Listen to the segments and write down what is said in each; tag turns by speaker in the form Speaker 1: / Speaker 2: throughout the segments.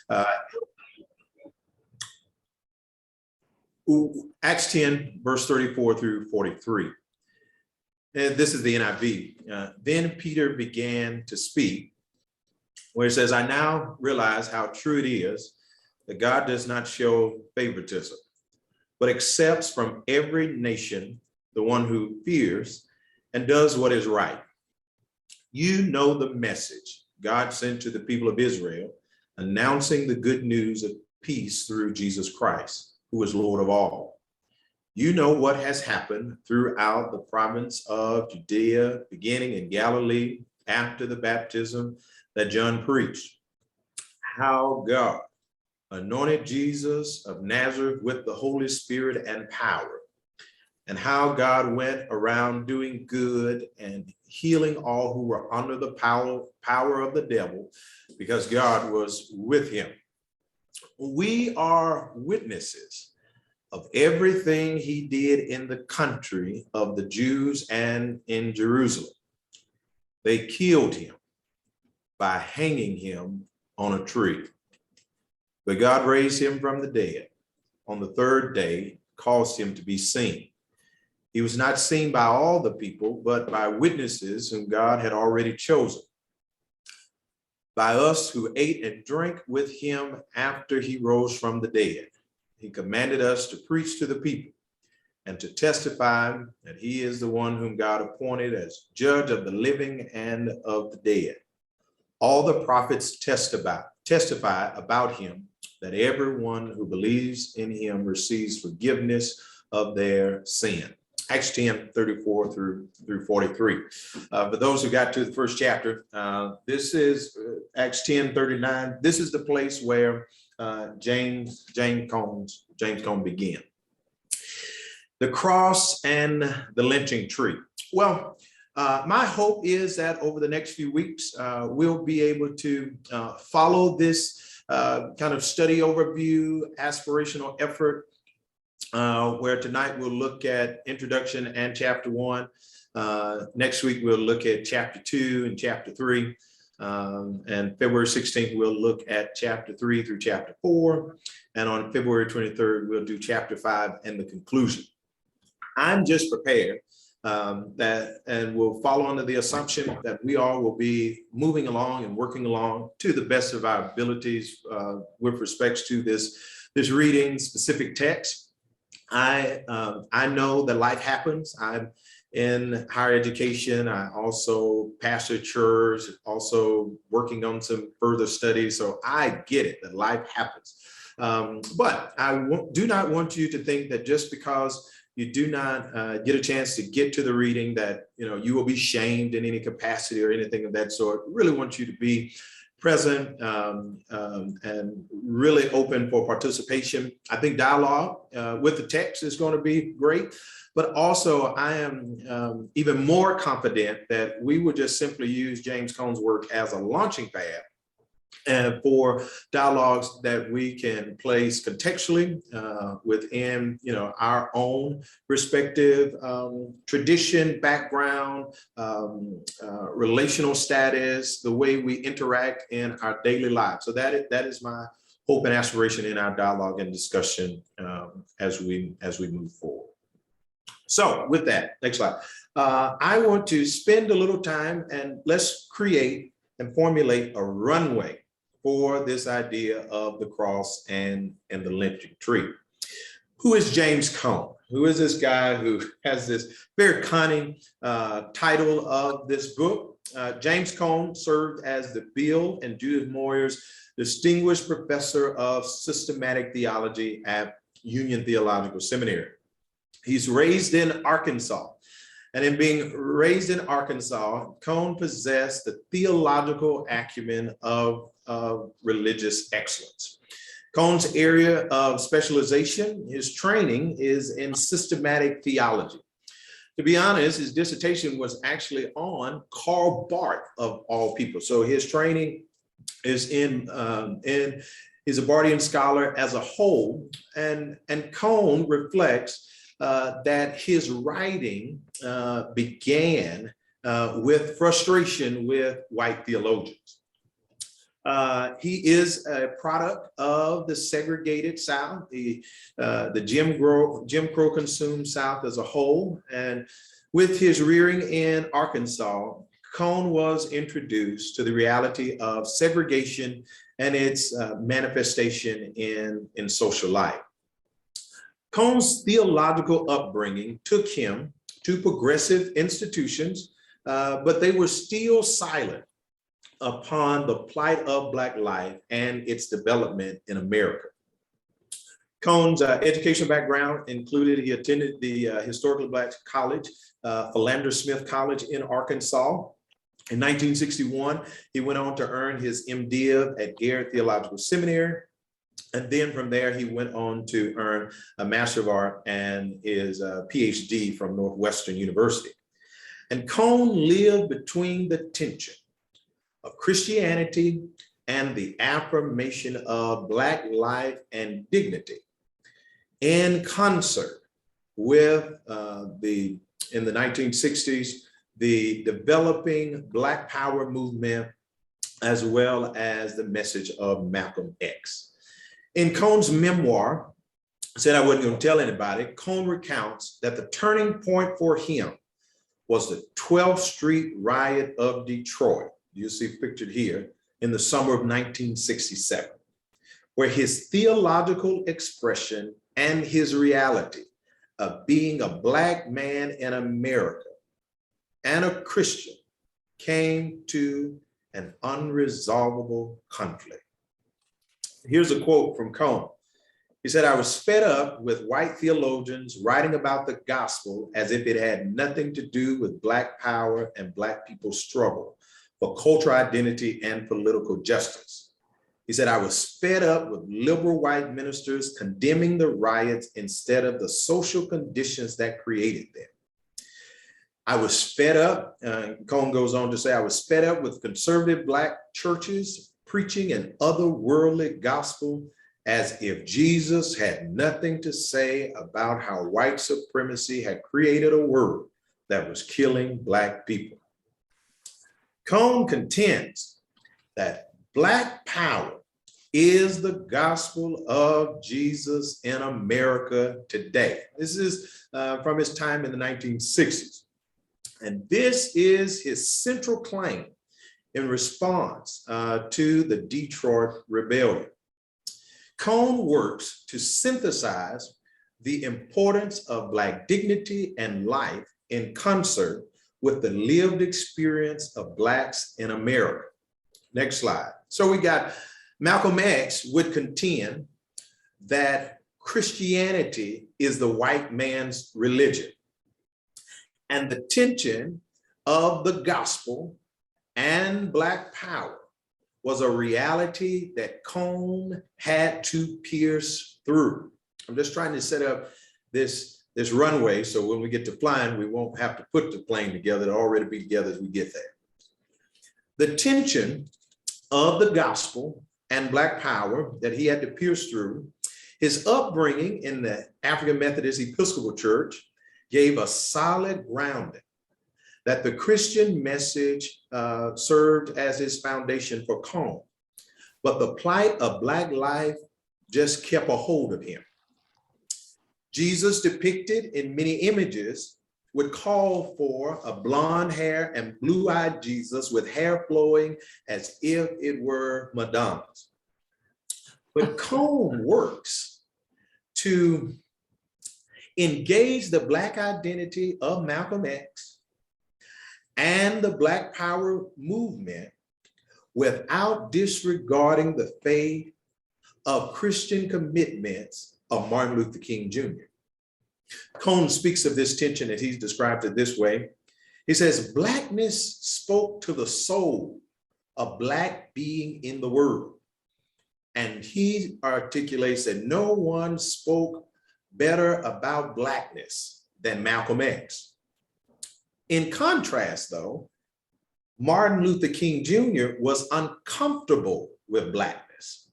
Speaker 1: Uh, Acts 10, verse 34 through 43. And this is the NIV. Then Peter began to speak, where it says, I now realize how true it is that God does not show favoritism, but accepts from every nation the one who fears and does what is right. You know the message God sent to the people of Israel, announcing the good news of peace through Jesus Christ, who is Lord of all. You know what has happened throughout the province of Judea, beginning in Galilee after the baptism that John preached, how God anointed Jesus of Nazareth with the Holy Spirit and power, and how God went around doing good and healing all who were under the power of the devil, because God was with him. We are witnesses of everything he did in the country of the Jews and in Jerusalem. They killed him by hanging him on a tree. But God raised him from the dead on the third day, caused him to be seen. He was not seen by all the people, but by witnesses whom God had already chosen, by us who ate and drank with him after he rose from the dead. He commanded us to preach to the people and to testify that he is the one whom God appointed as judge of the living and of the dead. All the prophets testify about him, that everyone who believes in him receives forgiveness of their sin. Acts 10, 34 through 43. For those who got to the first chapter, this is Acts 10, 39. This is the place where James Cohn began. The cross and the lynching tree. Well, my hope is that over the next few weeks, we'll be able to follow this kind of study overview, aspirational effort, where tonight we'll look at introduction and chapter 1. Next week, we'll look at chapter 2 and chapter 3. And February 16th, we'll look at chapter 3 through chapter 4. And on February 23rd, we'll do chapter 5 and the conclusion. I'm just prepared and we'll follow under the assumption that we all will be moving along and working along to the best of our abilities with respects to this reading specific text. I know that life happens. I'm in higher education. I also pastor a church, also working on some further studies. So I get it, that life happens. But I do not want you to think that just because you do not get a chance to get to the reading that you will be shamed in any capacity or anything of that sort. Really want you to be present and really open for participation. I think dialogue with the text is going to be great, but also I am even more confident that we would just simply use James Cohn's work as a launching pad and for dialogues that we can place contextually within our own respective tradition, background, relational status, the way we interact in our daily lives. So that is my hope and aspiration in our dialogue and discussion as we move forward. So with that, next slide. I want to spend a little time and let's create and formulate a runway for this idea of the cross and the lynching tree. Who is James Cohn? Who is this guy who has this very cunning title of this book? James Cohn served as the Bill and Judith Moyer's Distinguished Professor of Systematic Theology at Union Theological Seminary. He's raised in Arkansas. And in being raised in Arkansas, Cohn possessed the theological acumen of religious excellence. Cohn's area of specialization, his training is in systematic theology. To be honest, his dissertation was actually on Karl Barth of all people. So his training is he's a Barthian scholar as a whole, and Cohn reflects that his writing began with frustration with white theologians. He is a product of the segregated South, the Jim Crow consumed South as a whole. And with his rearing in Arkansas, Cohn was introduced to the reality of segregation and its manifestation in social life. Cohn's theological upbringing took him to progressive institutions, but they were still silent upon the plight of Black life and its development in America. Cohn's educational background included, he attended the historically Black college, Philander Smith College in Arkansas. In 1961, he went on to earn his MDiv at Garrett Theological Seminary. And then from there, he went on to earn a Master of Art and his PhD from Northwestern University. And Cohn lived between the tension of Christianity and the affirmation of Black life and dignity in concert with in the 1960s, the developing Black Power movement, as well as the message of Malcolm X. In Cohn's memoir, said I wasn't going to tell anybody, Cohn recounts that the turning point for him was the 12th Street riot of Detroit. You see pictured here in the summer of 1967, where his theological expression and his reality of being a Black man in America and a Christian came to an unresolvable conflict. Here's a quote from Cohn. He said, "I was fed up with white theologians writing about the gospel as if it had nothing to do with Black power and Black people's struggle for cultural identity and political justice." He said, "I was fed up with liberal white ministers condemning the riots instead of the social conditions that created them. I was fed up," Cohn goes on to say, "I was fed up with conservative Black churches preaching an otherworldly gospel as if Jesus had nothing to say about how white supremacy had created a world that was killing Black people." Cohn contends that Black power is the gospel of Jesus in America today. This is from his time in the 1960s. And this is his central claim in response to the Detroit Rebellion. Cohn works to synthesize the importance of Black dignity and life in concert with the lived experience of Blacks in America. Next slide. So we got Malcolm X would contend that Christianity is the white man's religion, and the tension of the gospel and Black power was a reality that Cohn had to pierce through. I'm just trying to set up this runway so when we get to flying, we won't have to put the plane together. It'll already be together as we get there. The tension of the gospel and Black power that he had to pierce through, his upbringing in the African Methodist Episcopal Church gave a solid grounding that the Christian message served as his foundation for Cohn. But the plight of Black life just kept a hold of him. Jesus, depicted in many images, would call for a blonde hair and blue-eyed Jesus with hair flowing as if it were Madonna's. But Cohn works to engage the Black identity of Malcolm X and the Black Power movement without disregarding the faith of Christian commitments of Martin Luther King Jr. Cohn speaks of this tension and he describes it this way. He says, Blackness spoke to the soul of Black being in the world. And he articulates that no one spoke better about Blackness than Malcolm X. In contrast, though, Martin Luther King Jr. was uncomfortable with Blackness.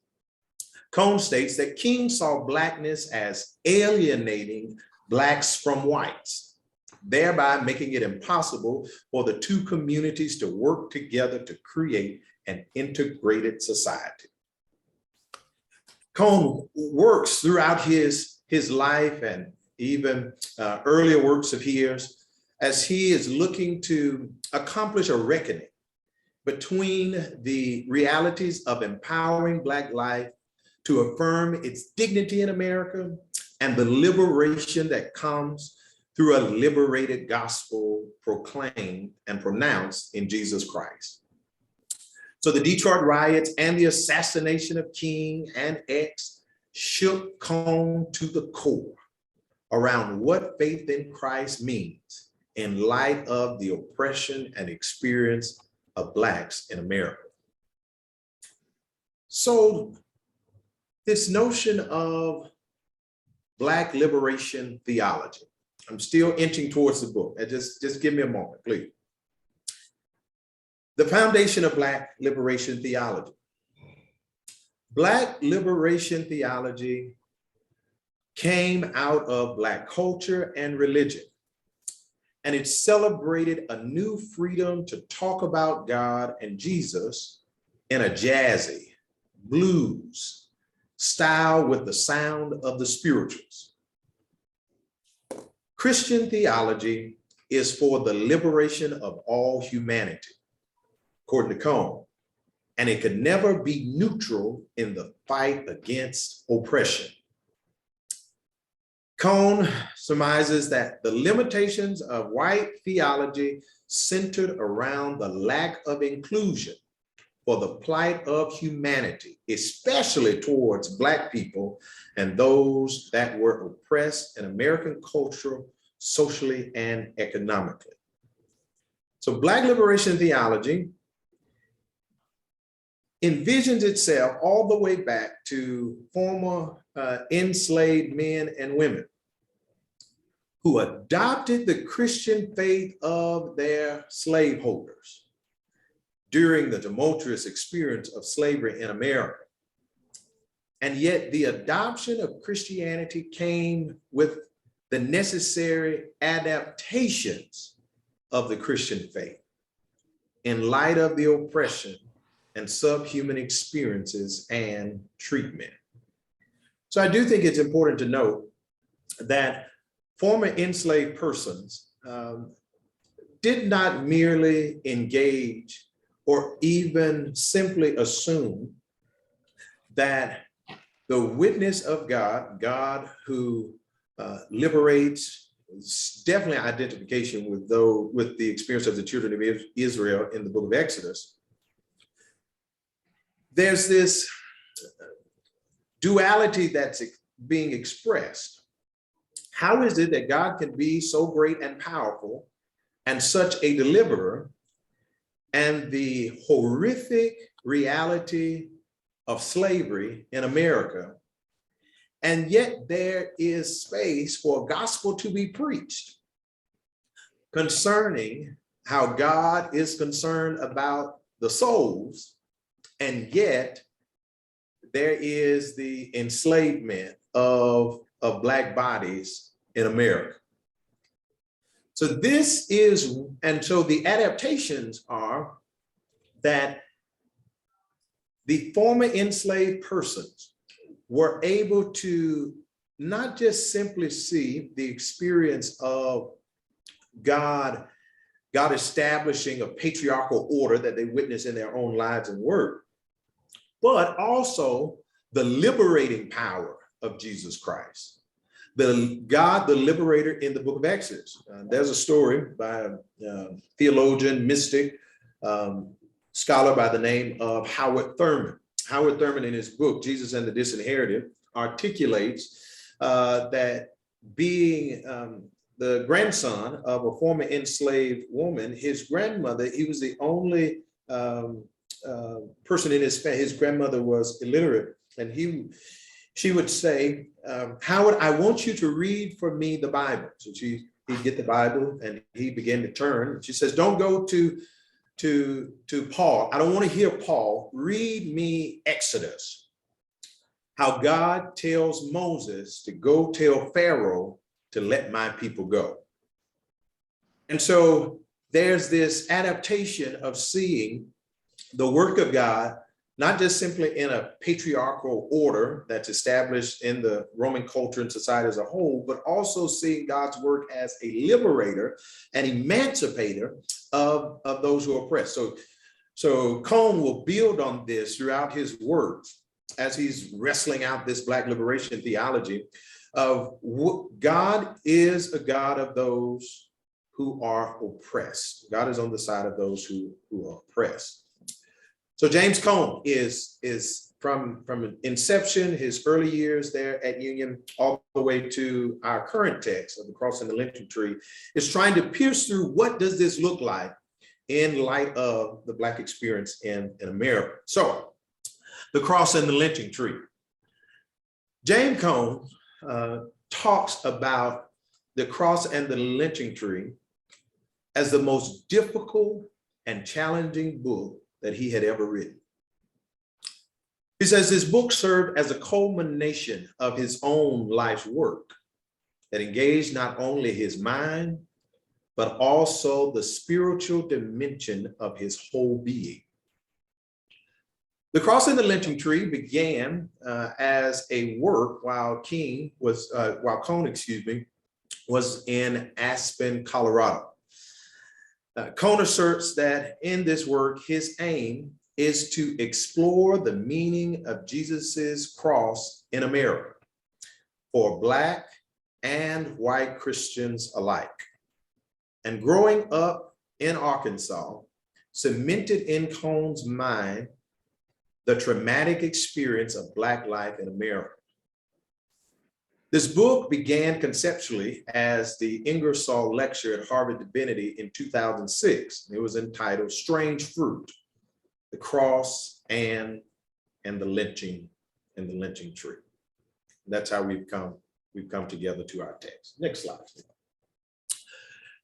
Speaker 1: Cohn states that King saw Blackness as alienating Blacks from whites, thereby making it impossible for the two communities to work together to create and integrated society. Cohn works throughout his life and even earlier works of his as he is looking to accomplish a reckoning between the realities of empowering Black life to affirm its dignity in America and the liberation that comes through a liberated gospel proclaimed and pronounced in Jesus Christ. So the Detroit riots and the assassination of King and X shook Cohn to the core around what faith in Christ means in light of the oppression and experience of Blacks in America. So this notion of Black liberation theology, I'm still inching towards the book. Just give me a moment, please. The foundation of Black liberation theology. Black liberation theology came out of Black culture and religion, and it celebrated a new freedom to talk about God and Jesus in a jazzy, blues style with the sound of the spirituals. Christian theology is for the liberation of all humanity, according to Cohn, and it could never be neutral in the fight against oppression. Cohn surmises that the limitations of white theology centered around the lack of inclusion for the plight of humanity, especially towards Black people and those that were oppressed in American culture, socially and economically. So Black liberation theology envisions itself all the way back to former enslaved men and women who adopted the Christian faith of their slaveholders during the tumultuous experience of slavery in America. And yet the adoption of Christianity came with the necessary adaptations of the Christian faith in light of the oppression and subhuman experiences and treatment. So I do think it's important to note that former enslaved persons did not merely engage or even simply assume that the witness of God, God who liberates, definitely identification with the experience of the children of Israel in the book of Exodus. There's this duality that's being expressed. How is it that God can be so great and powerful and such a deliverer, and the horrific reality of slavery in America, and yet there is space for gospel to be preached concerning how God is concerned about the souls, and yet there is the enslavement of Black bodies in America. So this is, and so the adaptations are that the former enslaved persons were able to not just simply see the experience of God establishing a patriarchal order that they witness in their own lives and work, but also the liberating power of Jesus Christ, God, the liberator in the book of Exodus. There's a story by a theologian, mystic, scholar by the name of Howard Thurman. Howard Thurman, in his book, Jesus and the Disinherited, articulates that being the grandson of a former enslaved woman, his grandmother, he was the only person in his family. His grandmother was illiterate, and she would say, Howard, I want you to read for me the Bible. So he'd get the Bible and he began to turn. She says, don't go to Paul. I don't want to hear Paul. Read me Exodus. How God tells Moses to go tell Pharaoh to let my people go. And so there's this adaptation of seeing the work of God, not just simply in a patriarchal order that's established in the Roman culture and society as a whole, but also seeing God's work as a liberator and emancipator of those who are oppressed. So Cohn will build on this throughout his works as he's wrestling out this Black liberation theology of what God is a God of those who are oppressed. God is on the side of those who are oppressed. So James Cohn is from inception, his early years there at Union, all the way to our current text of the cross and the lynching tree, is trying to pierce through what does this look like in light of the Black experience in America. So the cross and the lynching tree. James Cohn talks about the cross and the lynching tree as the most difficult and challenging book that he had ever written. He says this book served as a culmination of his own life's work that engaged not only his mind, but also the spiritual dimension of his whole being. The cross and the lynching tree began as a work while Cohn was in Aspen, Colorado. Cohn asserts that in this work, his aim is to explore the meaning of Jesus's cross in America for Black and white Christians alike. And growing up in Arkansas, cemented in Cohn's mind the traumatic experience of Black life in America. This book began conceptually as the Ingersoll Lecture at Harvard Divinity in 2006. It was entitled Strange Fruit, the Cross and the Lynching Tree. That's how we've come together to our text. Next slide.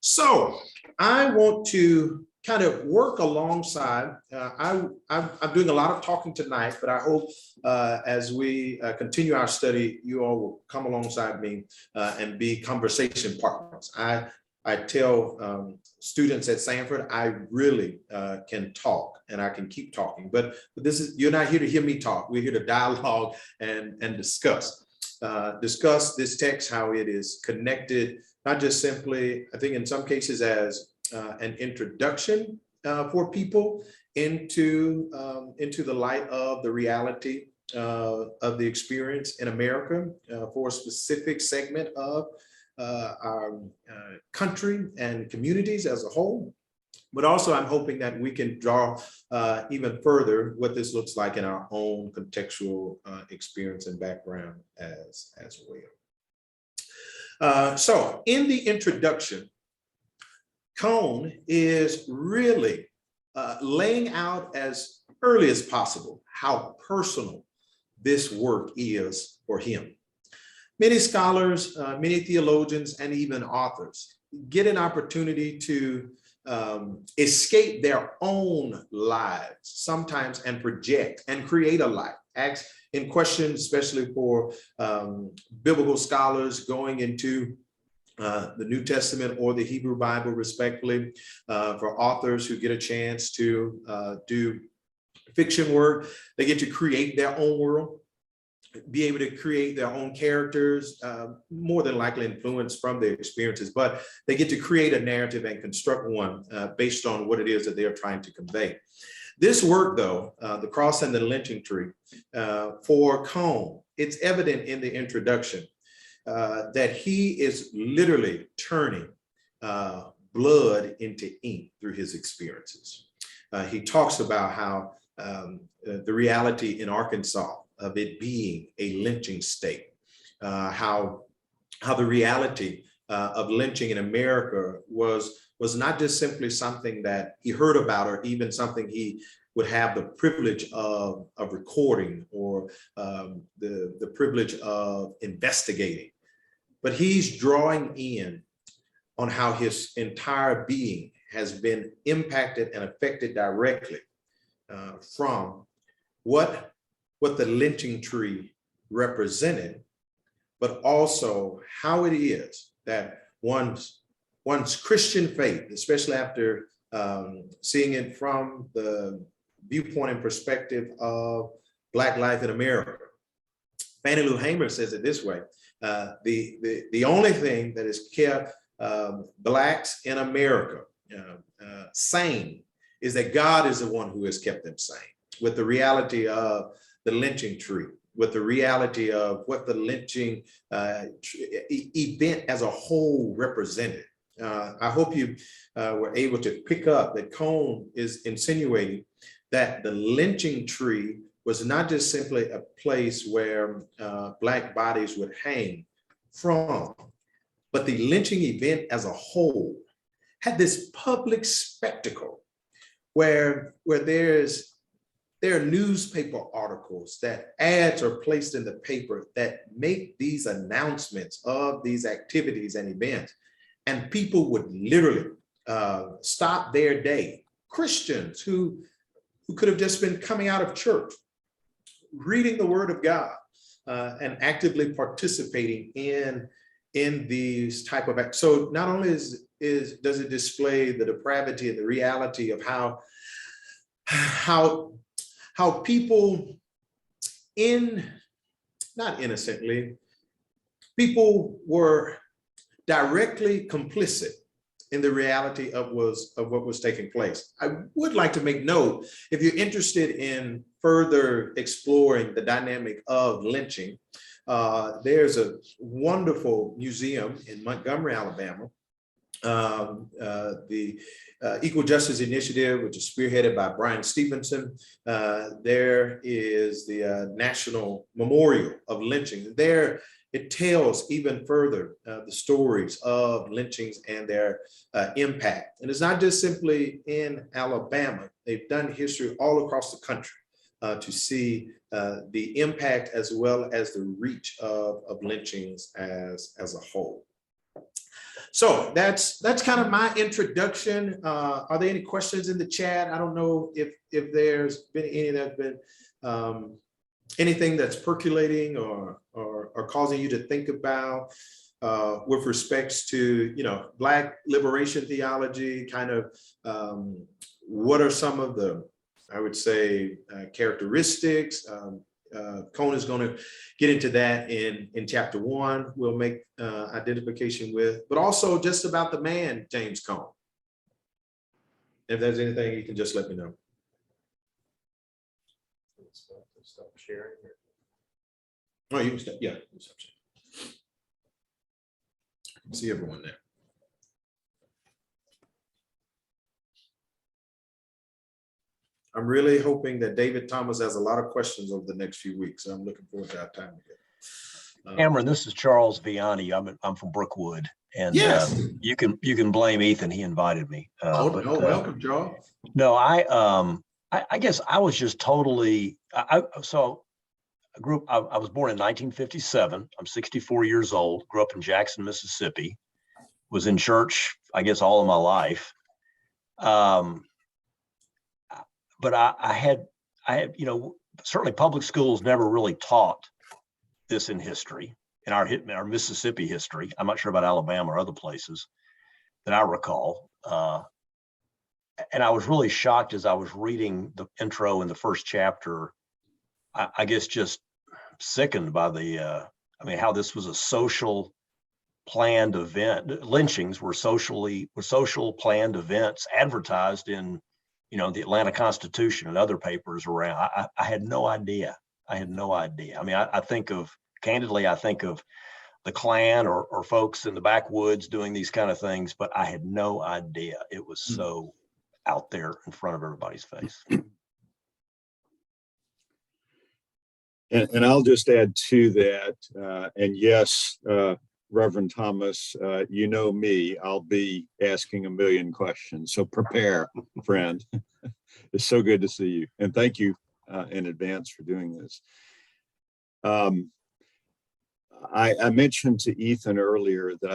Speaker 1: So I want to kind of work alongside. I'm doing a lot of talking tonight, but I hope as we continue our study, you all will come alongside me and be conversation partners. I tell students at Samford, I really can talk and I can keep talking, but you're not here to hear me talk. We're here to dialogue and discuss this text, how it is connected, not just simply, I think in some cases as an introduction for people into the light of the reality of the experience in America for a specific segment of our country and communities as a whole. But also I'm hoping that we can draw even further what this looks like in our own contextual experience and background as well. So in the introduction, Cohn is really laying out as early as possible how personal this work is for him. Many scholars, many theologians, and even authors get an opportunity to escape their own lives sometimes and project and create a life. Ask in questions, especially for biblical scholars going into the New Testament or the Hebrew Bible, respectively, for authors who get a chance to do fiction work. They get to create their own world, be able to create their own characters, more than likely influenced from their experiences, but they get to create a narrative and construct one based on what it is that they are trying to convey. This work, though, The Cross and the Lynching Tree, for Cohn, it's evident in the introduction that he is literally turning blood into ink through his experiences. He talks about how the reality in Arkansas of it being a lynching state, how the reality of lynching in America was not just simply something that he heard about or even something he would have the privilege of recording or the privilege of investigating, but he's drawing in on how his entire being has been impacted and affected directly from what the lynching tree represented, but also how it is that one's Christian faith, especially after seeing it from the viewpoint and perspective of Black life in America. Fannie Lou Hamer says it this way: the only thing that has kept Blacks in America sane is that God is the one who has kept them sane. With the reality of the lynching tree, with the reality of what the lynching event as a whole represented. I hope you were able to pick up that Cohn is insinuating that the lynching tree was not just simply a place where Black bodies would hang from, but the lynching event as a whole had this public spectacle where there are newspaper articles, that ads are placed in the paper that make these announcements of these activities and events. And people would literally stop their day. Christians who could have just been coming out of church, reading the Word of God, and actively participating in these type of acts. So not only does it display the depravity and the reality of how people not innocently, people were directly complicit in the reality of what was taking place. I would like to make note, if you're interested in further exploring the dynamic of lynching, there's a wonderful museum in Montgomery, Alabama, the Equal Justice Initiative, which is spearheaded by Brian Stevenson. There is the National Memorial of Lynching. There it tells even further the stories of lynchings and their impact. And it's not just simply in Alabama. They've done history all across the country to see the impact as well as the reach of lynchings as a whole. So that's kind of my introduction. Are there any questions in the chat? I don't know if there's been any that's been anything that's percolating or causing you to think about with respects to, Black liberation theology, kind of what are some of the, I would say, characteristics. Cohn is going to get into that in chapter 1. We'll make identification with, but also just about the man, James Cohn. If there's anything, you can just let me know. Stop sharing. Oh, you can stop. Yeah, you can stop sharing. I can see everyone there. I'm really hoping that David Thomas has a lot of questions over the next few weeks. I'm looking forward to our time together.
Speaker 2: Cameron, this is Charles Vianney. I'm from Brookwood, and
Speaker 1: yes,
Speaker 2: you can blame Ethan. He invited me.
Speaker 1: Welcome, Charles.
Speaker 2: No, I guess I was just totally. So I grew up. I was born in 1957. I'm 64 years old. Grew up in Jackson, Mississippi. Was in church, I guess, all of my life. But I had, certainly public schools never really taught this in history, in our Mississippi history. I'm not sure about Alabama or other places that I recall. And I was really shocked as I was reading the intro in the first chapter, I guess just sickened by how this was a social planned event. Lynchings were social planned events advertised in the Atlanta Constitution and other papers around. I had no idea. I mean, I think of the Klan or folks in the backwoods doing these kind of things, but I had no idea it was so out there in front of everybody's face.
Speaker 3: And I'll just add to that. And yes, Reverend Thomas, you know me, I'll be asking a million questions. So prepare, friend. It's so good to see you. And thank you in advance for doing this. I mentioned to Ethan earlier that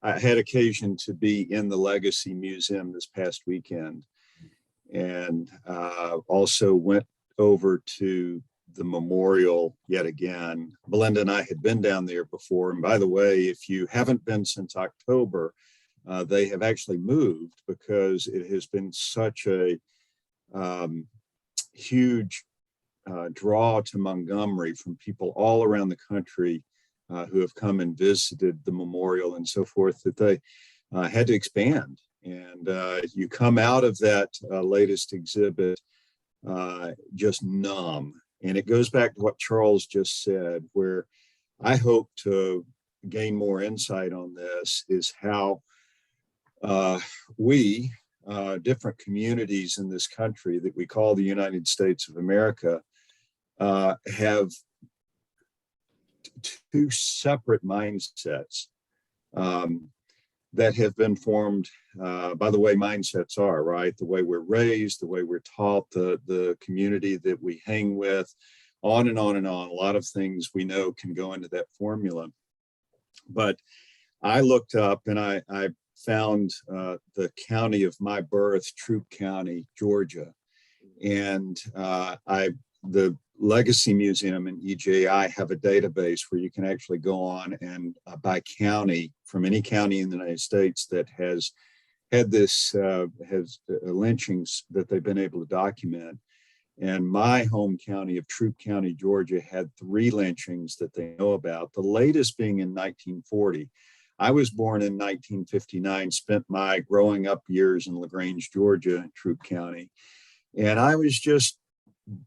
Speaker 3: I had occasion to be in the Legacy Museum this past weekend, and also went over to the memorial yet again. Belinda and I had been down there before. And by the way, if you haven't been since October, They have actually moved because it has been such a huge draw to Montgomery from people all around the country who have come and visited the memorial and so forth, that they had to expand. And you come out of that latest exhibit just numb. And it goes back to what Charles just said, where I hope to gain more insight on this, is how we, different communities in this country that we call the United States of America, have two separate mindsets that have been formed by the way mindsets are, right? The way we're raised, the way we're taught, the community that we hang with, on and on and on. A lot of things we know can go into that formula. But I looked up and I found the county of my birth, Troup County, Georgia. And the Legacy Museum and EJI have a database where you can actually go on and by county, from any county in the United States that has had this, has lynchings that they've been able to document. And my home county of Troup County, Georgia, had 3 lynchings that they know about, the latest being in 1940. I was born in 1959, spent my growing up years in LaGrange, Georgia, in Troup County. And I was just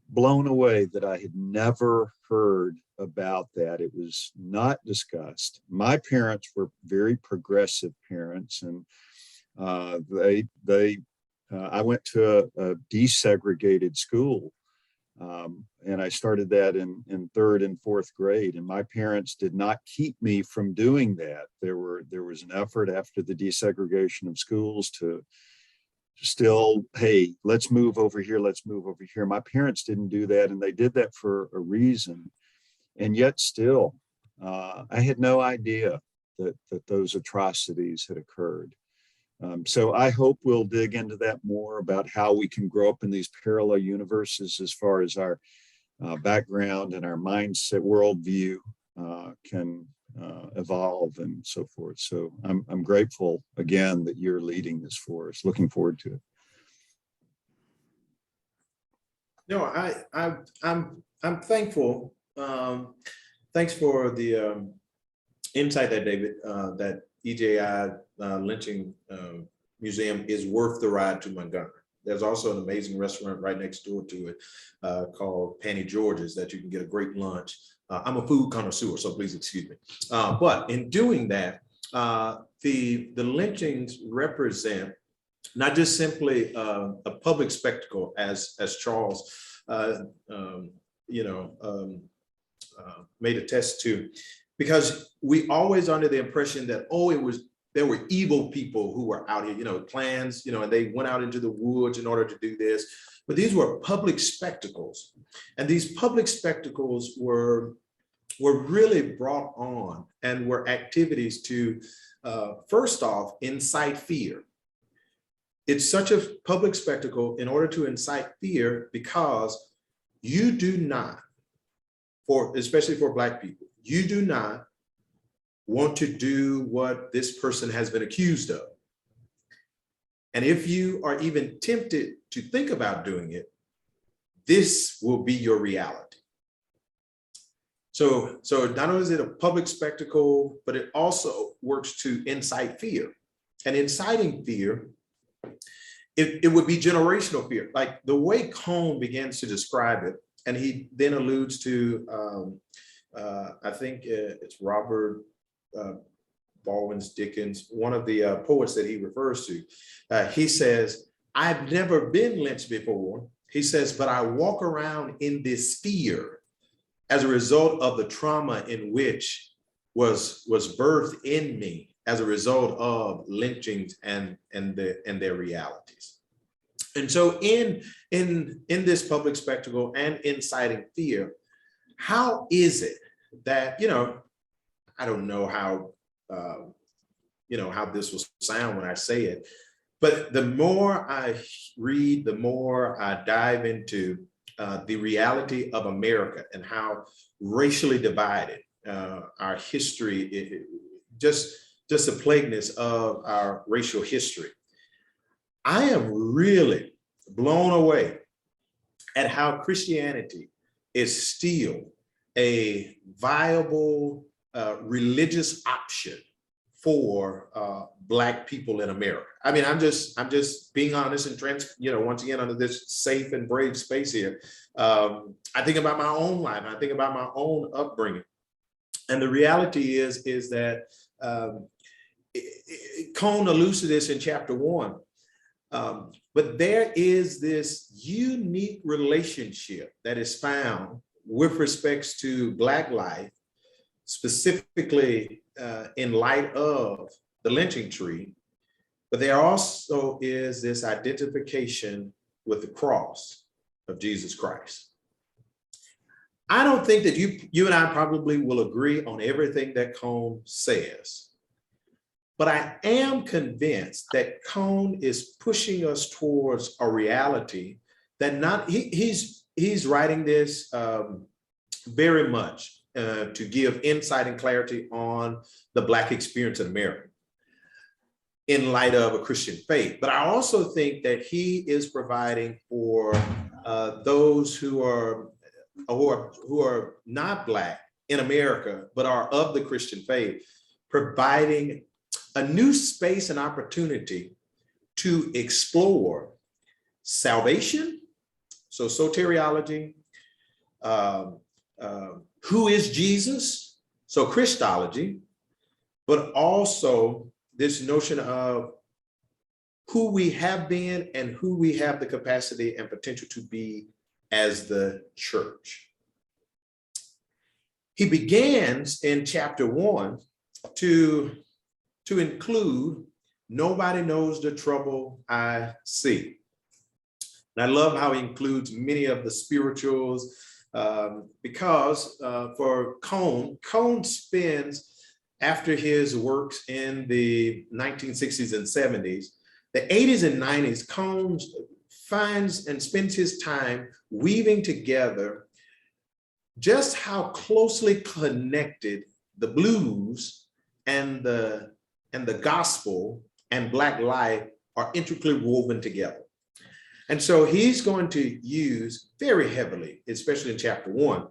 Speaker 3: blown away that I had never heard about that. It was not discussed. My parents were very progressive parents, and I went to a desegregated school, and I started that in 3rd and 4th grade. And my parents did not keep me from doing that. There was an effort after the desegregation of schools to still, hey, let's move over here, let's move over here. My parents didn't do that, and they did that for a reason. And yet still, I had no idea that those atrocities had occurred. So I hope we'll dig into that more about how we can grow up in these parallel universes as far as our background and our mindset, worldview can evolve and so forth. So I'm grateful again that you're leading this for us. Looking forward to it.
Speaker 1: No, I'm thankful. Thanks for the insight there, David, that EJI Lynching Museum is worth the ride to Montgomery. There's also an amazing restaurant right next door to it called Panny George's that you can get a great lunch. I'm a food connoisseur, so please excuse me. But in doing that, the lynchings represent not just simply a public spectacle, as Charles made a test to, because we always under the impression that, oh, there were evil people who were out here, clans, and they went out into the woods in order to do this. But these were public spectacles. And these public spectacles were really brought on and were activities to, first off, incite fear. It's such a public spectacle in order to incite fear because you do not, especially for Black people, you do not want to do what this person has been accused of. And if you are even tempted to think about doing it, this will be your reality. So not only is it a public spectacle, but it also works to incite fear. And inciting fear, it would be generational fear. Like the way Cohn begins to describe it, and he then alludes to, I think it's Robert Baldwin's Dickens, one of the poets that he refers to. He says, I've never been lynched before. He says, but I walk around in this fear as a result of the trauma in which was birthed in me as a result of lynchings and their realities. And so in this public spectacle and inciting fear, how is it that, I don't know how, how this will sound when I say it, but the more I read, the more I dive into the reality of America and how racially divided our history just just the plagueness of our racial history. I am really blown away at how Christianity is still a viable religious option for Black people in America. I mean, I'm just being honest and once again, under this safe and brave space here. I think about my own life. I think about my own upbringing. And the reality is that Cohn alludes to this in chapter 1. But there is this unique relationship that is found with respects to Black life, specifically in light of the lynching tree. But there also is this identification with the cross of Jesus Christ. I don't think that you and I probably will agree on everything that Cohn says, but I am convinced that Cohn is pushing us towards a reality that he's writing this very much to give insight and clarity on the Black experience in America in light of a Christian faith. But I also think that he is providing for those who are not Black in America, but are of the Christian faith, providing a new space and opportunity to explore salvation, so soteriology, who is Jesus, so Christology, but also this notion of who we have been and who we have the capacity and potential to be as the church. He begins in chapter 1 to include nobody knows the trouble I see. And I love how he includes many of the spirituals because for Cohn spends, after his works in the 1960s and 70s, the 80s and 90s, Cohn finds and spends his time weaving together just how closely connected the blues and the gospel and Black life are intricately woven together. And so he's going to use very heavily, especially in chapter 1,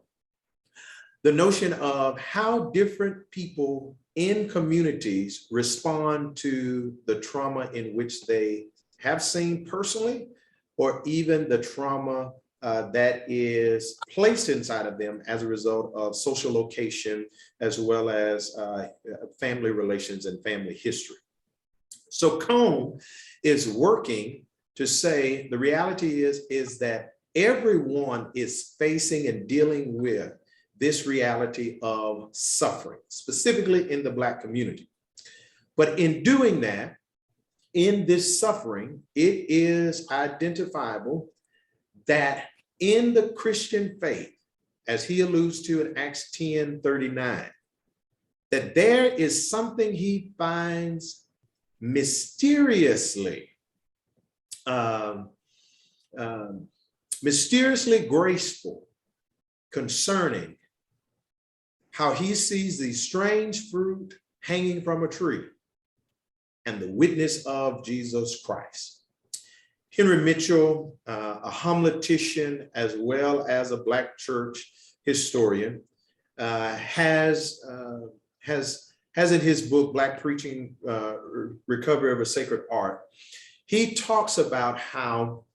Speaker 1: the notion of how different people in communities respond to the trauma in which they have seen personally, or even the trauma that is placed inside of them as a result of social location, as well as family relations and family history. So Cohn is working to say the reality is that everyone is facing and dealing with this reality of suffering, specifically in the Black community. But in doing that, in this suffering, it is identifiable that in the Christian faith, as he alludes to in Acts 10:39, that there is something he finds mysteriously graceful concerning how he sees the strange fruit hanging from a tree and the witness of Jesus Christ. Henry Mitchell, a homiletician as well as a Black church historian, has in his book, Black Preaching, Recovery of a Sacred Art, he talks about how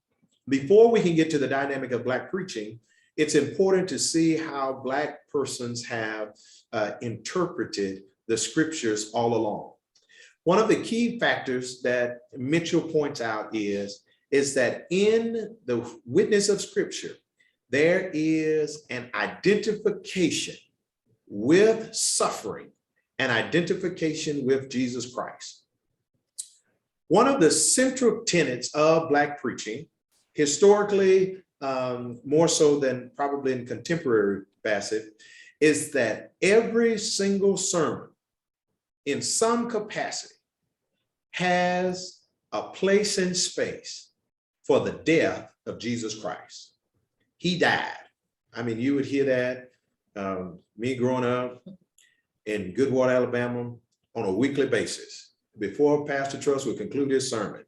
Speaker 1: before we can get to the dynamic of Black preaching, it's important to see how Black persons have interpreted the scriptures all along. One of the key factors that Mitchell points out is that in the witness of scripture, there is an identification with suffering, an identification with Jesus Christ. One of the central tenets of Black preaching, historically, more so than probably in contemporary facet, is that every single sermon in some capacity has a place in space for the death of Jesus Christ. He died. I mean, you would hear that, me growing up in Goodwater, Alabama, on a weekly basis. Before Pastor Truss would conclude his sermon,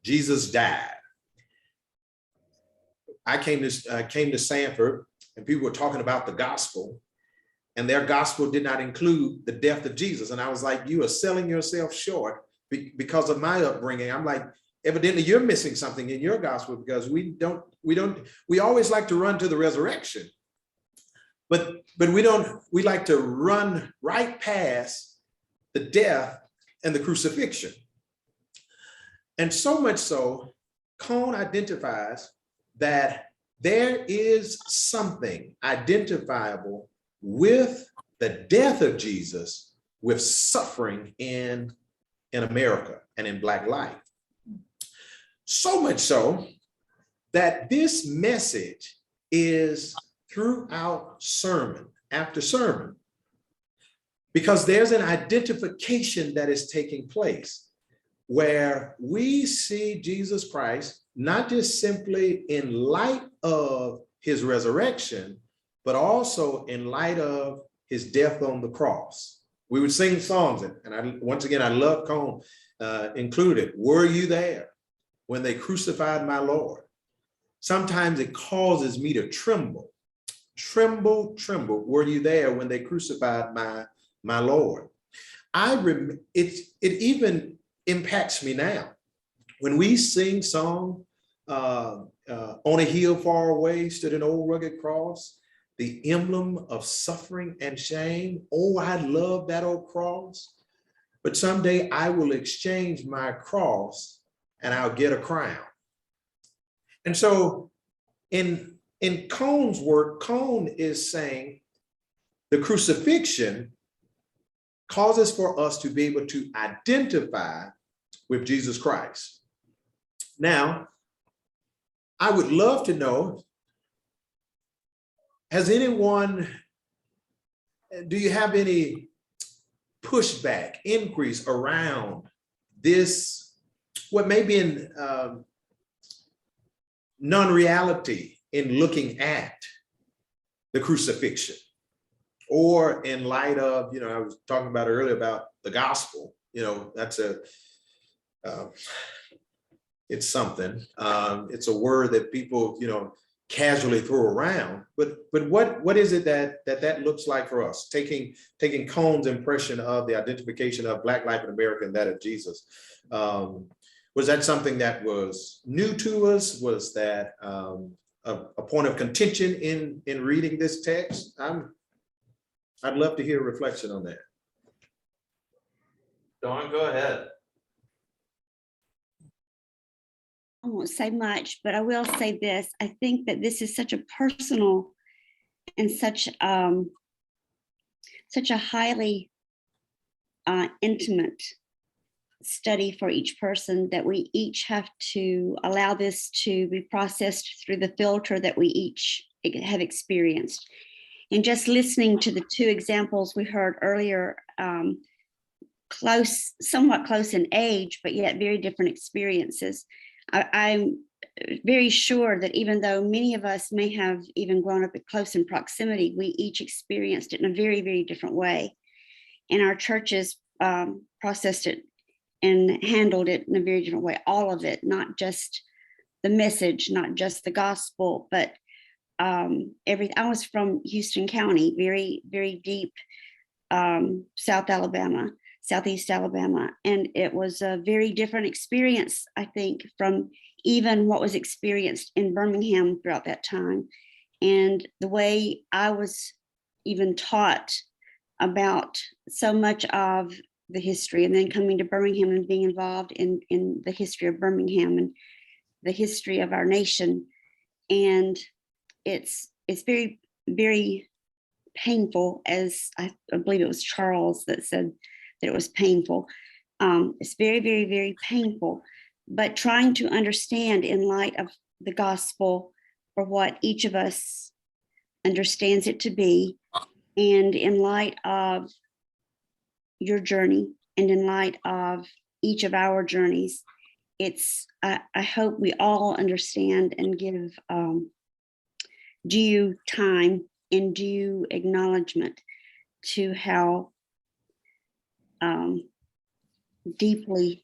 Speaker 1: Jesus died. I came to Samford, and people were talking about the gospel, and their gospel did not include the death of Jesus. And I was like, you are selling yourself short because of my upbringing. I'm like, evidently you're missing something in your gospel, because we always like to run to the resurrection, but we like to run right past the death and the crucifixion. And so much so, Cohn identifies that there is something identifiable with the death of Jesus, with suffering in America and in Black life. So much so that this message is throughout sermon after sermon, because there's an identification that is taking place where we see Jesus Christ not just simply in light of his resurrection, but also in light of his death on the cross. We would sing songs, and once again, I love Cohn included. Were you there when they crucified my Lord? Sometimes it causes me to tremble. Tremble, tremble. Were you there when they crucified my Lord? It even impacts me now. When we sing song, on a hill far away stood an old rugged cross, the emblem of suffering and shame. Oh, I love that old cross. But someday I will exchange my cross and I'll get a crown. And so in Cohn's work, Cohn is saying the crucifixion causes for us to be able to identify with Jesus Christ. Now, I would love to know, do you have any pushback, increase around this, what may be in non-reality in looking at the crucifixion, or in light of, I was talking about earlier about the gospel, that's it's something, it's a word that people, casually throw around, but what is it that looks like for us, taking Cohn's impression of the identification of Black life in America and that of Jesus? Was that something that was new to us? Was that a point of contention in reading this text? I'd love to hear a reflection on that. Dawn, go ahead.
Speaker 4: I won't say much, but I will say this. I think that this is such a personal and such a highly intimate study for each person, that we each have to allow this to be processed through the filter that we each have experienced. And just listening to the two examples we heard earlier, somewhat close in age, but yet very different experiences. I'm very sure that even though many of us may have even grown up close in proximity, we each experienced it in a very, very different way. And our churches processed it and handled it in a very different way. All of it, not just the message, not just the gospel, but everything. I was from Houston County, very, very deep Southeast Alabama. And it was a very different experience, I think, from even what was experienced in Birmingham throughout that time. And the way I was even taught about so much of the history, and then coming to Birmingham and being involved in the history of Birmingham and the history of our nation. And it's very, very painful, as I believe it was Charles that said that it was painful. It's very, very, very painful, but trying to understand in light of the gospel for what each of us understands it to be, and in light of your journey and in light of each of our journeys, I hope we all understand and give due time and due acknowledgement to how deeply,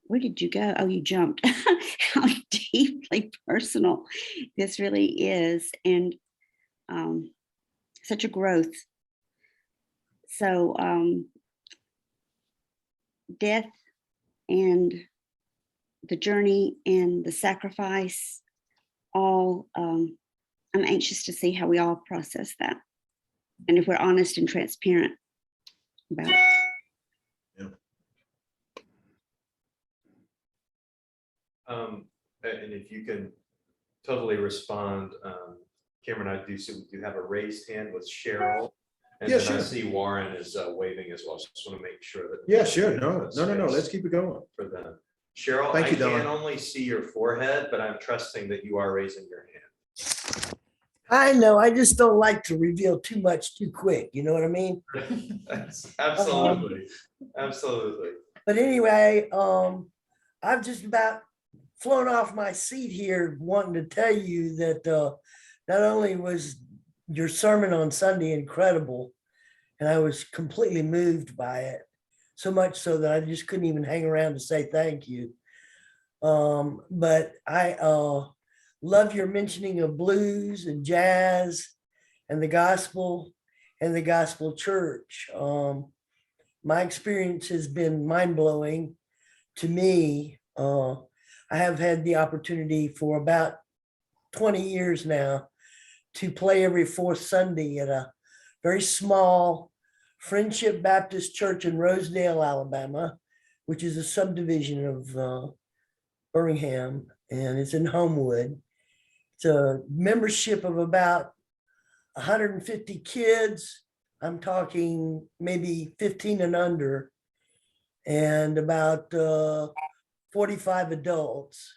Speaker 4: where did you go? Oh, you jumped. How deeply personal this really is, and such a growth. So death and the journey and the sacrifice, all I'm anxious to see how we all process that, and if we're honest and transparent about it.
Speaker 5: And if you can totally respond, Cameron, I do see we do have a raised hand with Cheryl. And
Speaker 1: Yeah,
Speaker 5: then I
Speaker 1: sure.
Speaker 5: see Warren is waving as well. So just want to make sure that.
Speaker 1: Yeah, sure. No. Let's keep it going.
Speaker 5: For them. Cheryl,
Speaker 1: Thank you,
Speaker 5: I
Speaker 1: Don.
Speaker 5: can only see your forehead, but I'm trusting that you are raising your hand.
Speaker 6: I know, I just don't like to reveal too much too quick, you know what I mean?
Speaker 5: Absolutely. Absolutely.
Speaker 6: But anyway, I've just about flown off my seat here wanting to tell you that not only was your sermon on Sunday incredible, and I was completely moved by it, so much so that I just couldn't even hang around to say thank you. But I love your mentioning of blues and jazz and the gospel church. My experience has been mind-blowing to me. I have had the opportunity for about 20 years now to play every fourth Sunday at a very small Friendship Baptist Church in Rosedale, Alabama, which is a subdivision of Birmingham, and it's in Homewood. It's a membership of about 150 kids. I'm talking maybe 15 and under, and about 45 adults.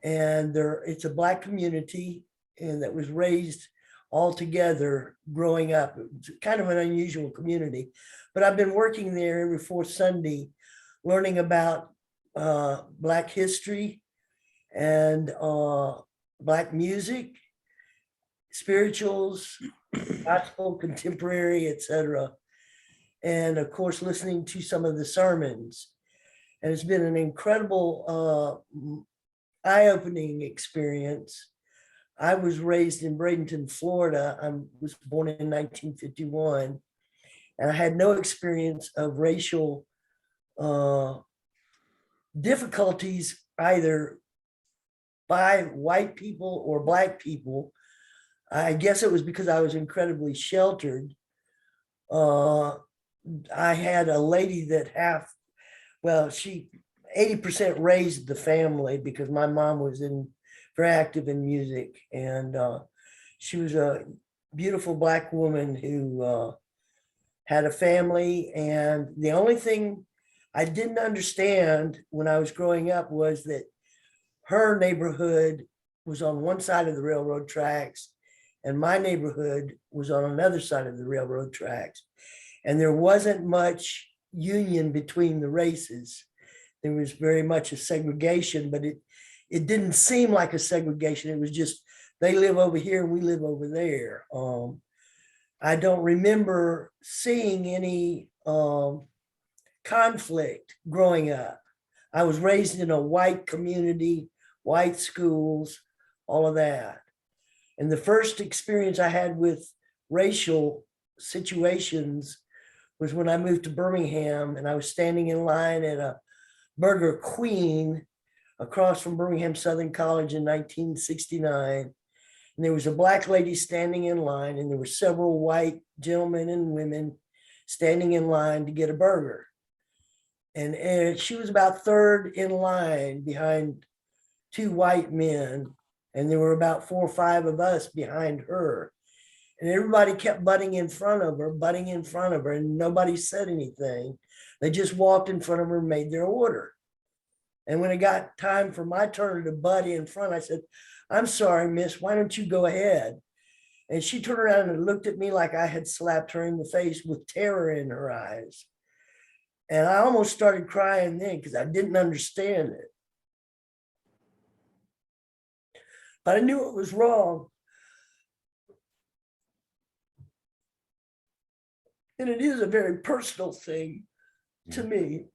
Speaker 6: And it's a Black community, and that was raised all together growing up. It's kind of an unusual community, but I've been working there every fourth Sunday, learning about Black history and Black music, spirituals, gospel, contemporary, etc. And of course, listening to some of the sermons. And it's been an incredible eye-opening experience. I was raised in Bradenton, Florida. I was born in 1951, and I had no experience of racial difficulties either by white people or Black people. I guess it was because I was incredibly sheltered. I had a lady that she 80% raised the family, because my mom was very active in music, and she was a beautiful Black woman who had a family. And the only thing I didn't understand when I was growing up was that her neighborhood was on one side of the railroad tracks, and my neighborhood was on another side of the railroad tracks. And there wasn't much union between the races. There was very much a segregation, but it didn't seem like a segregation. It was just, they live over here and we live over there. I don't remember seeing any conflict growing up. I was raised in a white community, white schools, all of that. And the first experience I had with racial situations was when I moved to Birmingham, and I was standing in line at a Burger Queen across from Birmingham Southern College in 1969. And there was a Black lady standing in line, and there were several white gentlemen and women standing in line to get a burger. And she was about third in line behind two white men, and there were about 4 or 5 of us behind her. And everybody kept butting in front of her, and nobody said anything. They just walked in front of her and made their order. And when it got time for my turn to butt in front, I said, "I'm sorry, miss, why don't you go ahead?" And she turned around and looked at me like I had slapped her in the face with terror in her eyes. And I almost started crying then because I didn't understand it. But I knew it was wrong. And it is a very personal thing to me.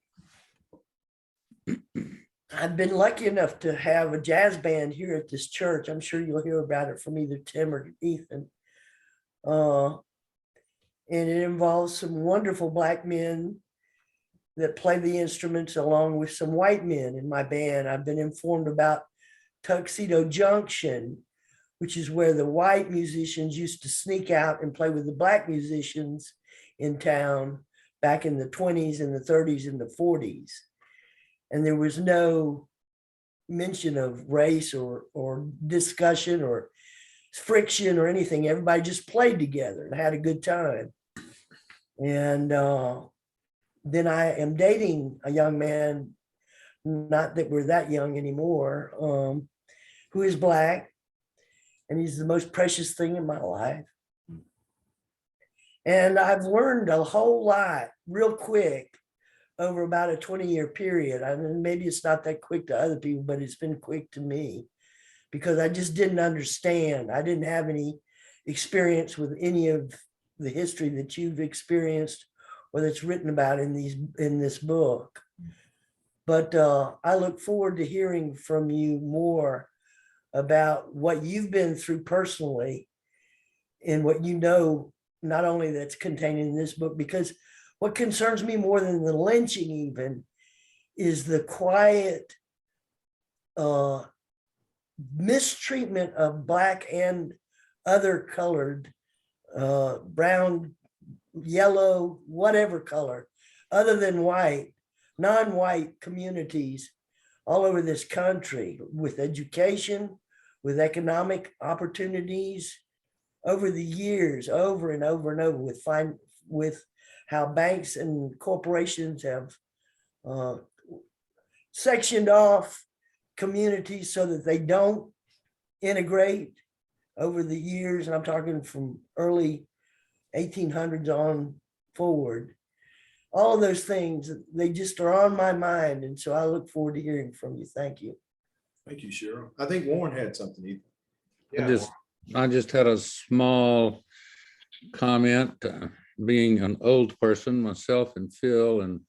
Speaker 6: I've been lucky enough to have a jazz band here at this church. I'm sure you'll hear about it from either Tim or Ethan. And it involves some wonderful Black men that play the instruments along with some white men in my band. I've been informed about Tuxedo Junction, which is where the white musicians used to sneak out and play with the Black musicians in town back in the 20s and the 30s and the 40s. And there was no mention of race or discussion or friction or anything. Everybody just played together and had a good time. And then I am dating a young man, not that we're that young anymore, who is Black, and he's the most precious thing in my life. And I've learned a whole lot real quick over about a 20-year period. I mean, maybe it's not that quick to other people, but it's been quick to me because I just didn't understand. I didn't have any experience with any of the history that you've experienced or that's written about in this book. But I look forward to hearing from you more about what you've been through personally and what you know, not only that's contained in this book, because what concerns me more than the lynching even is the quiet mistreatment of Black and other colored, brown, yellow, whatever color, other than white, non-white communities all over this country with education, with economic opportunities over the years, over and over and over, with how banks and corporations have sectioned off communities so that they don't integrate over the years. And I'm talking from early 1800s on forward. All of those things, they just are on my mind. And so I look forward to hearing from you. Thank you.
Speaker 1: Thank you, Cheryl. I think Warren had something. Ethan.
Speaker 5: Yeah,
Speaker 7: I just had a small comment, being an old person myself and Phil and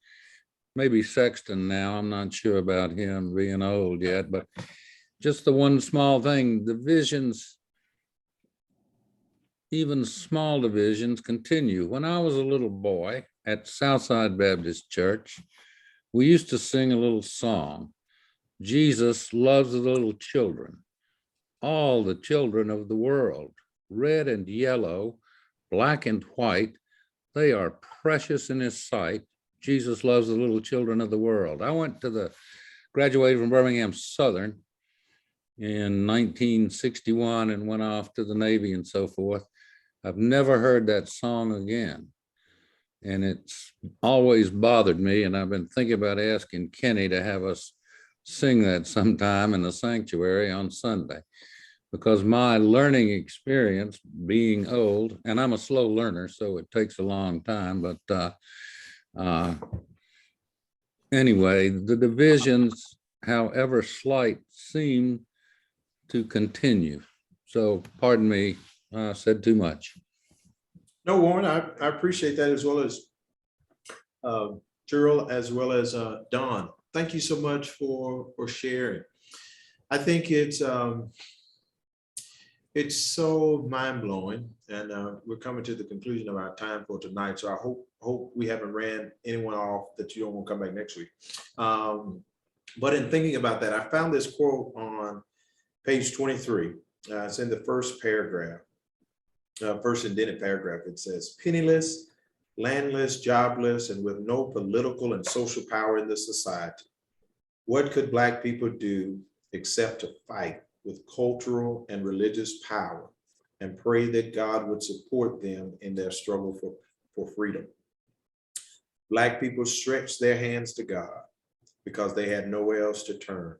Speaker 7: maybe Sexton now, I'm not sure about him being old yet, but just the one small thing, divisions, even small divisions continue. When I was a little boy at Southside Baptist Church, we used to sing a little song, Jesus loves the little children, all the children of the world, red and yellow, black and white, they are precious in his sight. Jesus loves the little children of the world. I graduated from Birmingham Southern in 1961 and went off to the Navy and so forth. I've never heard that song again. And it's always bothered me. And I've been thinking about asking Kenny to have us sing that sometime in the sanctuary on Sunday, because my learning experience being old, and I'm a slow learner, so it takes a long time, but anyway, the divisions, however slight, seem to continue. So pardon me, I said too much.
Speaker 1: No, Warren, I appreciate that, as well as Cheryl, as well as Don. Thank you so much for sharing. I think it's so mind-blowing, and we're coming to the conclusion of our time for tonight. So I hope we haven't ran anyone off that you don't want to come back next week. But in thinking about that, I found this quote on page 23. It's in the first paragraph, first indented paragraph. It says, penniless, landless, jobless, and with no political and social power in the society, what could Black people do except to fight with cultural and religious power and pray that God would support them in their struggle for freedom? Black people stretched their hands to God because they had nowhere else to turn.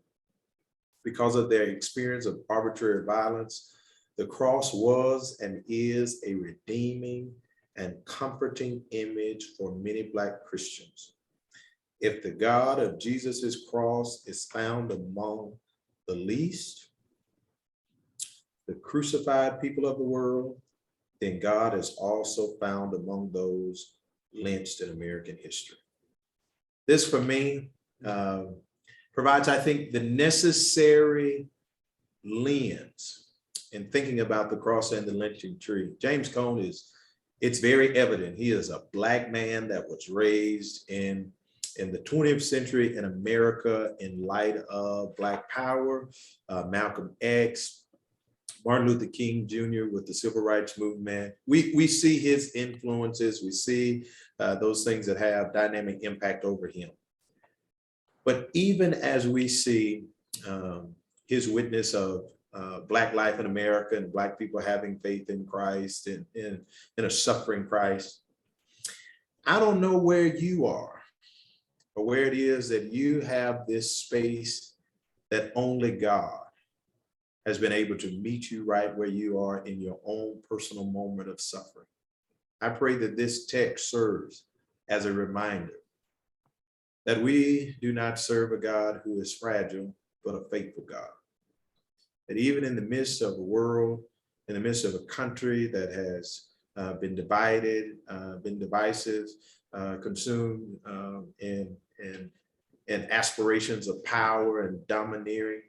Speaker 1: Because of their experience of arbitrary violence, the cross was and is a redeeming and comforting image for many Black Christians. If the God of Jesus's cross is found among the least, the crucified people of the world, then God is also found among those lynched in American history. This, for me, provides, I think, the necessary lens in thinking about the cross and the lynching tree. James Cohn it's very evident. He is a Black man that was raised in the 20th century in America in light of Black power, Malcolm X, Martin Luther King Jr. with the Civil Rights Movement. We see his influences. We see those things that have dynamic impact over him. But even as we see his witness of Black life in America and Black people having faith in Christ and in a suffering Christ, I don't know where you are or where it is that you have this space that only God has been able to meet you right where you are in your own personal moment of suffering. I pray that this text serves as a reminder that we do not serve a God who is fragile, but a faithful God. That even in the midst of a world, in the midst of a country that has been divided, been divisive, consumed in aspirations of power and domineering,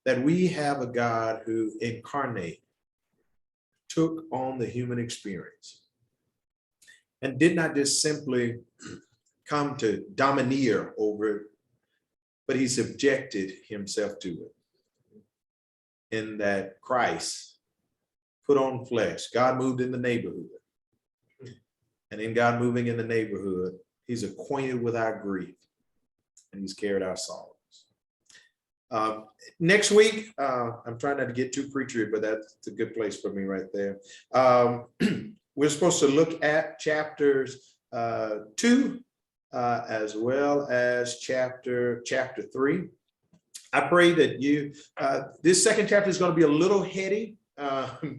Speaker 1: that we have a God who incarnate, took on the human experience, and did not just simply come to domineer over it, but he subjected himself to it. In that Christ put on flesh, God moved in the neighborhood. And in God moving in the neighborhood, he's acquainted with our grief and he's carried our sorrows. Next week, I'm trying not to get too preachery, but that's a good place for me right there. We're supposed to look at chapters 2 as well as chapter 3. I pray that you, this second chapter is going to be a little heady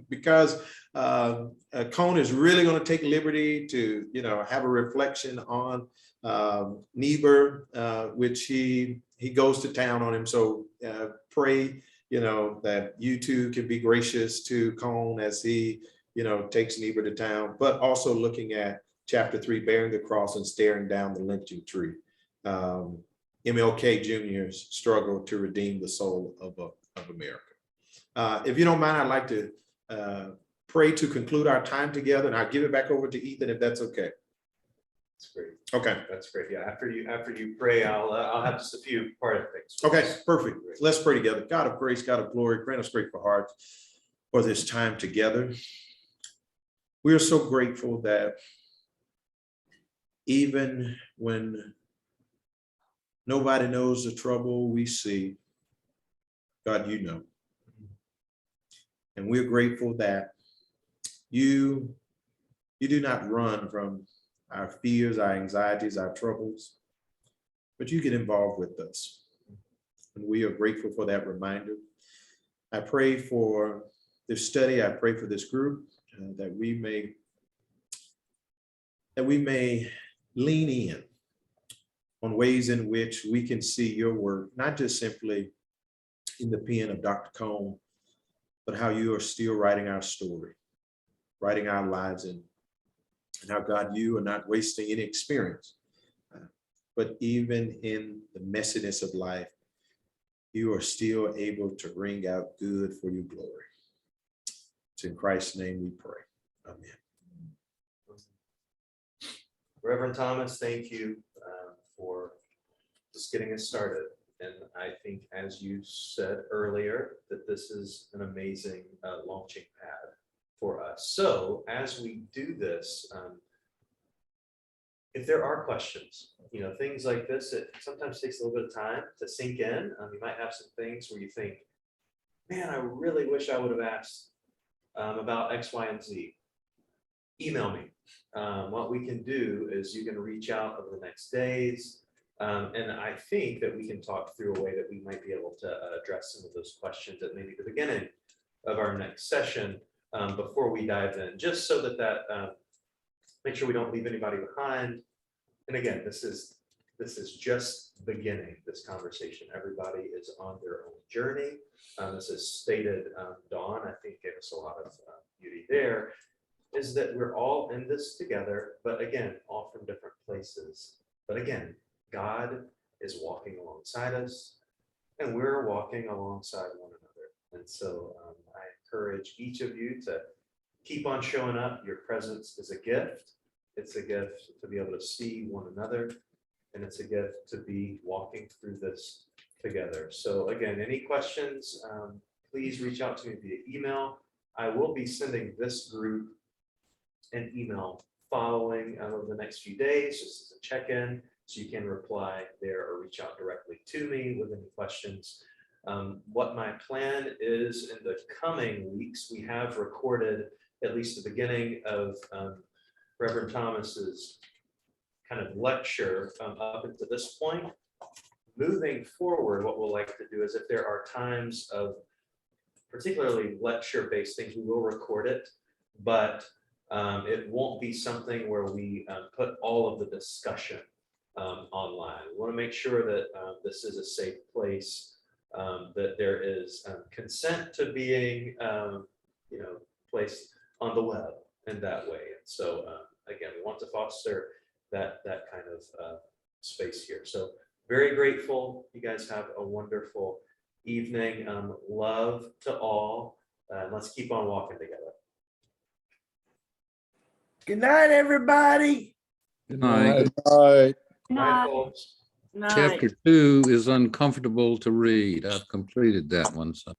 Speaker 1: because Cohn is really going to take liberty to, have a reflection on Niebuhr, which he goes to town on him. So pray, that you too can be gracious to Cohn as he, takes Niebuhr to town, but also looking at chapter 3, bearing the cross and staring down the lynching tree. MLK Jr.'s struggle to redeem the soul of America. If you don't mind, I'd like to pray to conclude our time together, and I'll give it back over to Ethan if that's okay.
Speaker 5: That's great.
Speaker 1: Okay.
Speaker 5: That's great. Yeah. After you pray, I'll have just a few parting things.
Speaker 1: Okay, perfect. Let's pray together. God of grace, God of glory, grant us grateful hearts for this time together. We are so grateful that even when nobody knows the trouble we see, God, you know. And we're grateful that you do not run from our fears, our anxieties, our troubles, but you get involved with us. And we are grateful for that reminder. I pray for this study. I pray for this group that we may lean in on ways in which we can see your work, not just simply in the pen of Dr. Cohn, but how you are still writing our story, writing our lives in, and how, God, you are not wasting any experience, but even in the messiness of life, you are still able to bring out good for your glory. It's in Christ's name we pray. Amen.
Speaker 5: Reverend Thomas, thank you for just getting us started. And I think, as you said earlier, that this is an amazing launching pad for us. So as we do this, if there are questions, things like this, it sometimes takes a little bit of time to sink in. You might have some things where you think, man, I really wish I would have asked about X, Y, and Z. Email me. What we can do is you can reach out over the next days. And I think that we can talk through a way that we might be able to address some of those questions at maybe the beginning of our next session before we dive in, just so that make sure we don't leave anybody behind. And again, this is just beginning this conversation. Everybody is on their own journey. This is stated, Dawn, I think, gave us a lot of beauty there. is that we're all in this together, but again, all from different places. But again, God is walking alongside us, and we're walking alongside one another. And so I encourage each of you to keep on showing up. Your presence is a gift. It's a gift to be able to see one another, and it's a gift to be walking through this together. So again, any questions, please reach out to me via email. I will be sending this group an email following over the next few days, just as a check-in, so you can reply there or reach out directly to me with any questions. What my plan is in the coming weeks, we have recorded at least the beginning of Reverend Thomas's kind of lecture up until this point. Moving forward, what we'll like to do is, if there are times of particularly lecture-based things, we will record it, but it won't be something where we put all of the discussion online. We want to make sure that this is a safe place, that there is consent to being, placed on the web in that way. And so, again, we want to foster that kind of space here. So very grateful. You guys have a wonderful evening. Love to all. Let's keep on walking together.
Speaker 6: Good night, everybody.
Speaker 7: Good night.
Speaker 3: Bye.
Speaker 5: Bye, folks.
Speaker 7: Chapter 2 is uncomfortable to read. I've completed that one. So